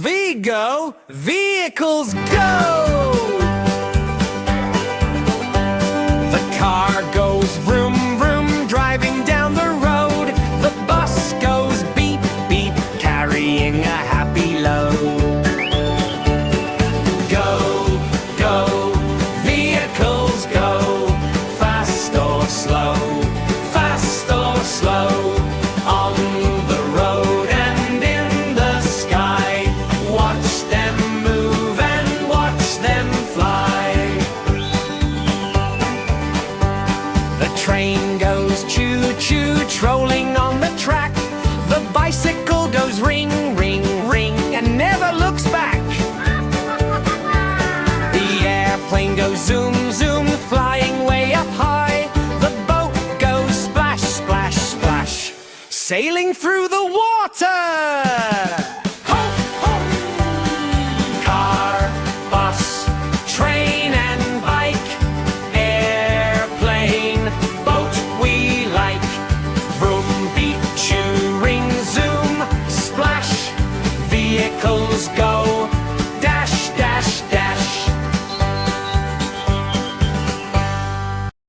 V go, vehicles go! The car goes vroom, vroom, driving down the road. The bus goes beep, beep, carrying a happy load. Go, go, vehicles go, fast or slow, fast or slow, on the road and in the sky. Watch them move and watch them fly. The train goes choo, choo, trolling on the track. The bicycle goes ring, ring, ring, and never looks back. The airplane goes zoom, zoom, flying way up high. The boat goes splash, splash, splash, sailing through the water.